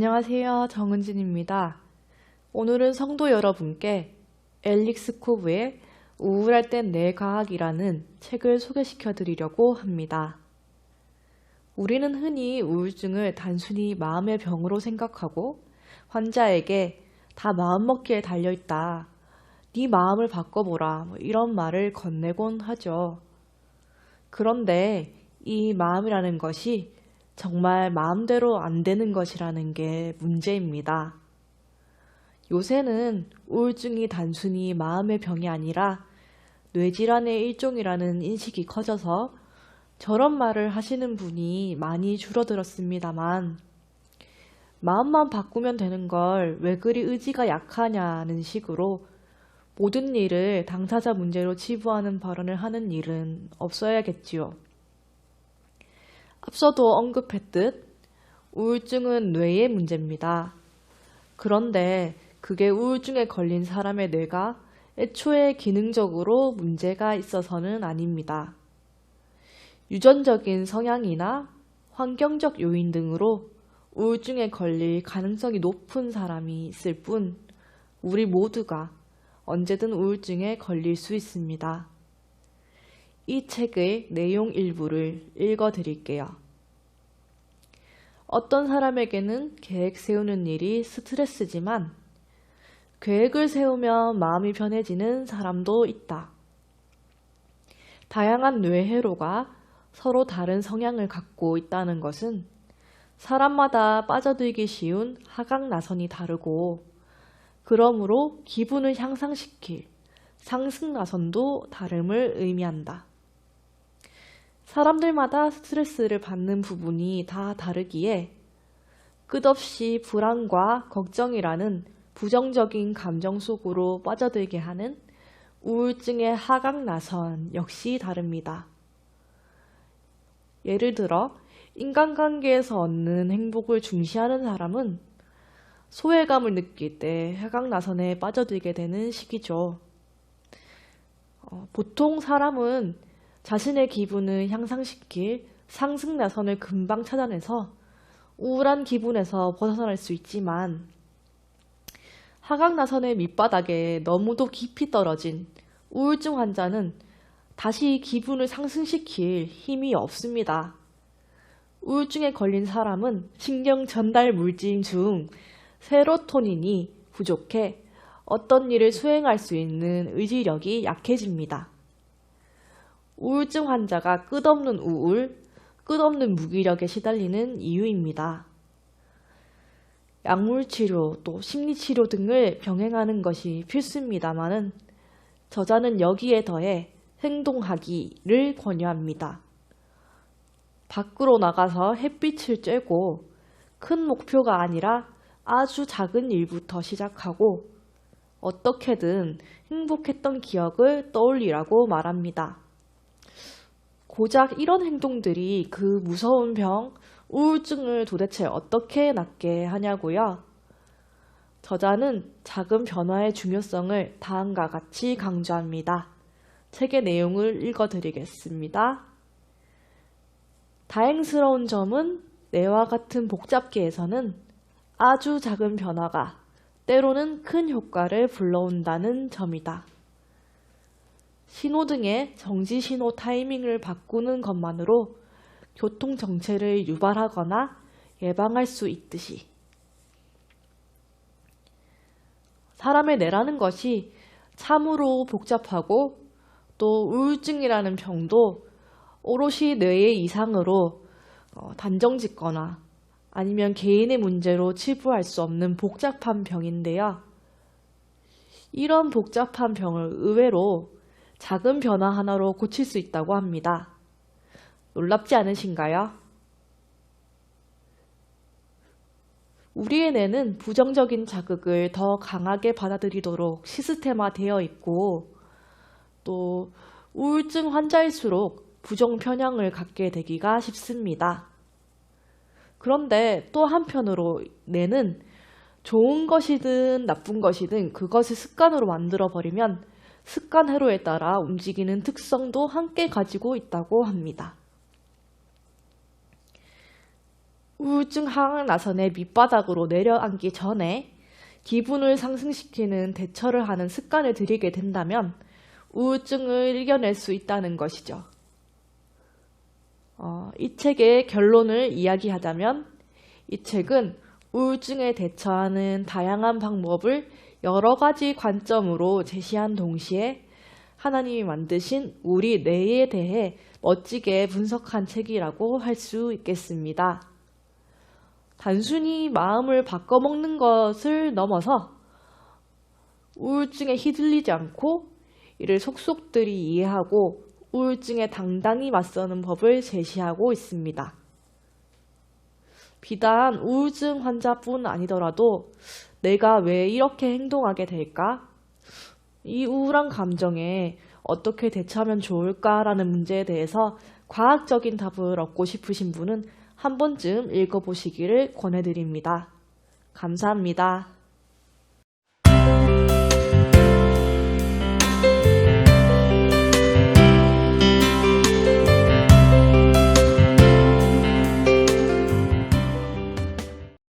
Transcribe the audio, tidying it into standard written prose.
안녕하세요. 정은진입니다. 오늘은 성도 여러분께 앨릭스 코브의 우울할 땐 내 과학이라는 책을 소개시켜 드리려고 합니다. 우리는 흔히 우울증을 단순히 마음의 병으로 생각하고 환자에게 다 마음먹기에 달려있다. 네 마음을 바꿔보라. 이런 말을 건네곤 하죠. 그런데 이 마음이라는 것이 정말 마음대로 안 되는 것이라는 게 문제입니다. 요새는 우울증이 단순히 마음의 병이 아니라 뇌질환의 일종이라는 인식이 커져서 저런 말을 하시는 분이 많이 줄어들었습니다만, 마음만 바꾸면 되는 걸 왜 그리 의지가 약하냐는 식으로 모든 일을 당사자 문제로 치부하는 발언을 하는 일은 없어야겠지요. 앞서도 언급했듯 우울증은 뇌의 문제입니다. 그런데 그게 우울증에 걸린 사람의 뇌가 애초에 기능적으로 문제가 있어서는 아닙니다. 유전적인 성향이나 환경적 요인 등으로 우울증에 걸릴 가능성이 높은 사람이 있을 뿐 우리 모두가 언제든 우울증에 걸릴 수 있습니다. 이 책의 내용 일부를 읽어드릴게요. 어떤 사람에게는 계획 세우는 일이 스트레스지만 계획을 세우면 마음이 편해지는 사람도 있다. 다양한 뇌회로가 서로 다른 성향을 갖고 있다는 것은 사람마다 빠져들기 쉬운 하강나선이 다르고, 그러므로 기분을 향상시킬 상승나선도 다름을 의미한다. 사람들마다 스트레스를 받는 부분이 다 다르기에 끝없이 불안과 걱정이라는 부정적인 감정 속으로 빠져들게 하는 우울증의 하강나선 역시 다릅니다. 예를 들어 인간관계에서 얻는 행복을 중시하는 사람은 소외감을 느낄 때 하강나선에 빠져들게 되는 시기죠. 보통 사람은 자신의 기분을 향상시킬 상승나선을 금방 찾아내서 우울한 기분에서 벗어날 수 있지만, 하강나선의 밑바닥에 너무도 깊이 떨어진 우울증 환자는 다시 기분을 상승시킬 힘이 없습니다. 우울증에 걸린 사람은 신경 전달 물질 중 세로토닌이 부족해 어떤 일을 수행할 수 있는 의지력이 약해집니다. 우울증 환자가 끝없는 우울, 끝없는 무기력에 시달리는 이유입니다. 약물치료, 또 심리치료 등을 병행하는 것이 필수입니다만은 저자는 여기에 더해 행동하기를 권유합니다. 밖으로 나가서 햇빛을 쬐고 큰 목표가 아니라 아주 작은 일부터 시작하고 어떻게든 행복했던 기억을 떠올리라고 말합니다. 고작 이런 행동들이 그 무서운 병, 우울증을 도대체 어떻게 낫게 하냐고요? 저자는 작은 변화의 중요성을 다음과 같이 강조합니다. 책의 내용을 읽어드리겠습니다. 다행스러운 점은 뇌와 같은 복잡계에서는 아주 작은 변화가 때로는 큰 효과를 불러온다는 점이다. 신호등의 정지신호 타이밍을 바꾸는 것만으로 교통정체를 유발하거나 예방할 수 있듯이, 사람의 뇌라는 것이 참으로 복잡하고 또 우울증이라는 병도 오롯이 뇌의 이상으로 단정짓거나 아니면 개인의 문제로 치부할 수 없는 복잡한 병인데요. 이런 복잡한 병을 의외로 작은 변화 하나로 고칠 수 있다고 합니다. 놀랍지 않으신가요? 우리의 뇌는 부정적인 자극을 더 강하게 받아들이도록 시스템화되어 있고, 또 우울증 환자일수록 부정 편향을 갖게 되기가 쉽습니다. 그런데 또 한편으로 뇌는 좋은 것이든 나쁜 것이든 그것을 습관으로 만들어버리면 습관 회로에 따라 움직이는 특성도 함께 가지고 있다고 합니다. 우울증 하강나선의 밑바닥으로 내려앉기 전에 기분을 상승시키는 대처를 하는 습관을 들이게 된다면 우울증을 이겨낼 수 있다는 것이죠. 이 책의 결론을 이야기하자면 이 책은 우울증에 대처하는 다양한 방법을 여러 가지 관점으로 제시한 동시에 하나님이 만드신 우리 뇌에 대해 멋지게 분석한 책이라고 할 수 있겠습니다. 단순히 마음을 바꿔먹는 것을 넘어서 우울증에 휘둘리지 않고 이를 속속들이 이해하고 우울증에 당당히 맞서는 법을 제시하고 있습니다. 비단 우울증 환자뿐 아니더라도 내가 왜 이렇게 행동하게 될까? 이 우울한 감정에 어떻게 대처하면 좋을까라는 문제에 대해서 과학적인 답을 얻고 싶으신 분은 한 번쯤 읽어보시기를 권해드립니다. 감사합니다.